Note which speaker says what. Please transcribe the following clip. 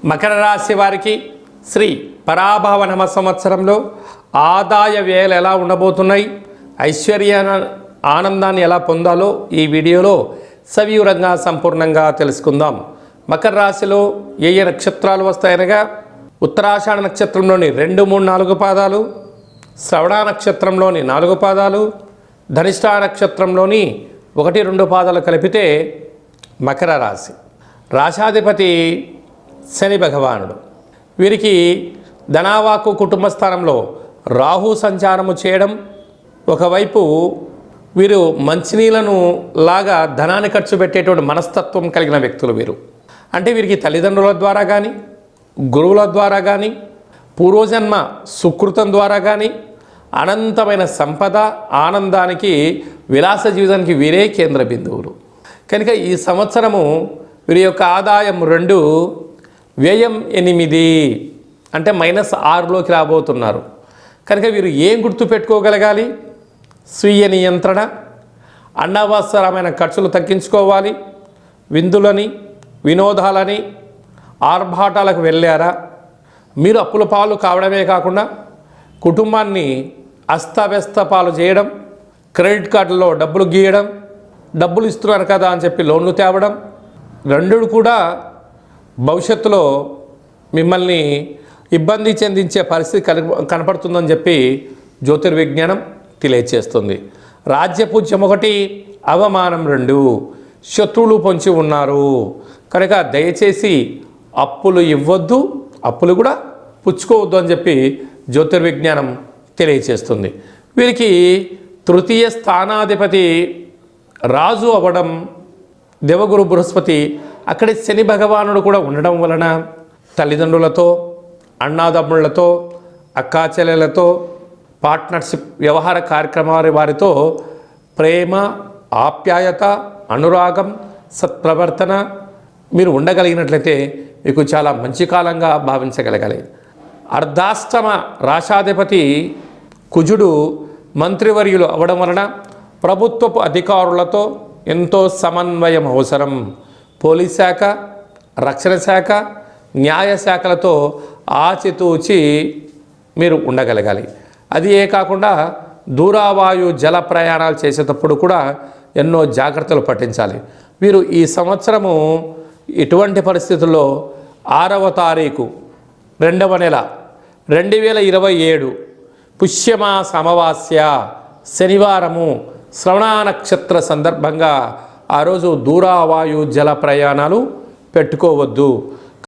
Speaker 1: మకర రాశి వారికి శ్రీ పరాభవ నమ సంవత్సరంలో ఆదాయ వ్యయాలు ఎలా ఉండబోతున్నాయి, ఐశ్వర్య ఆనందాన్ని ఎలా పొందాలో ఈ వీడియోలో సవివరంగా సంపూర్ణంగా తెలుసుకుందాం. మకర రాశిలో ఏ ఏ నక్షత్రాలు వస్తాయనగా ఉత్తరాషాఢ నక్షత్రంలోని 2, 3, 4 పాదాలు, శ్రవణ నక్షత్రంలోని 4 పాదాలు, ధనిష్ఠా నక్షత్రంలోని 1, 2 పాదాలు కలిపితే మకర రాశి. రాశాధిపతి శని భగవానుడు. వీరికి ధనావాకు కుటుంబ స్థానంలో రాహు సంచారము చేయడం, ఒకవైపు వీరు మంచినీళ్ళను లాగా ధనాన్ని ఖర్చు పెట్టేటువంటి మనస్తత్వం కలిగిన వ్యక్తులు వీరు. అంటే వీరికి తల్లిదండ్రుల ద్వారా కానీ, గురువుల ద్వారా కానీ, పూర్వజన్మ సుకృతం ద్వారా కానీ అనంతమైన సంపద, ఆనందానికి, విలాస జీవితానికి వీరే కేంద్ర బిందువులు. కనుక ఈ సంవత్సరము వీరి యొక్క ఆదాయం 2, వ్యయం 8, అంటే -6లోకి రాబోతున్నారు. కనుక వీరు ఏం గుర్తుపెట్టుకోగలగాలి? స్వీయ నియంత్రణ, అనవసరమైన ఖర్చులు తగ్గించుకోవాలి. విందులని, వినోదాలని, ఆర్భాటాలకు వెళ్ళారా? మీరు అప్పుల పాలు కావడమే కాకుండా కుటుంబాన్ని అస్తవ్యస్త పాలు చేయడం, క్రెడిట్ కార్డులో డబ్బులు గీయడం, డబ్బులు ఇస్తున్నారు కదా అని చెప్పి లోన్లు తేవడం, రెండూ కూడా భవిష్యత్తులో మిమ్మల్ని ఇబ్బంది చెందించే పరిస్థితి కనపడుతుందని చెప్పి జ్యోతిర్విజ్ఞానం తెలియచేస్తుంది. రాజ్యపూజ్యం 1, అవమానం 2, శత్రువులు పొంచి ఉన్నారు. కనుక దయచేసి అప్పులు ఇవ్వద్దు, అప్పులు కూడా పుచ్చుకోవద్దు అని చెప్పి జ్యోతిర్విజ్ఞానం తెలియచేస్తుంది. వీరికి తృతీయ స్థానాధిపతి రాజు అవ్వడం, దేవగురు బృహస్పతి అక్కడి శని భగవానుడు కూడా ఉండడం వలన తల్లిదండ్రులతో, అన్నాదమ్ముళ్లతో, అక్కాచెల్లెలతో, పార్ట్నర్షిప్ వ్యవహార కార్యక్రమాల వారితో ప్రేమ, ఆప్యాయత, అనురాగం, సత్ప్రవర్తన మీరు ఉండగలిగినట్లయితే మీకు చాలా మంచి కాలంగా భావించగలగాలి. అర్ధాష్టమ రాశాధిపతి కుజుడు మంత్రివర్యులు అవ్వడం వలన ప్రభుత్వపు అధికారులతో ఎంతో సమన్వయం అవసరం. పోలీస్ శాఖ, రక్షణ శాఖ, న్యాయశాఖలతో ఆచితూచి మీరు ఉండగలగాలి. అది కాకుండా దూరావాయు జల ప్రయాణాలు చేసేటప్పుడు కూడా ఎన్నో జాగ్రత్తలు పట్టించాలి. వీరు ఈ సంవత్సరము ఇటువంటి పరిస్థితుల్లో 6వ తారీఖు 2వ నెల 2027 పుష్యమాస అమావాస్య శనివారము శ్రవణ నక్షత్ర సందర్భంగా ఆ రోజు దూరావాయు జల ప్రయాణాలు పెట్టుకోవద్దు.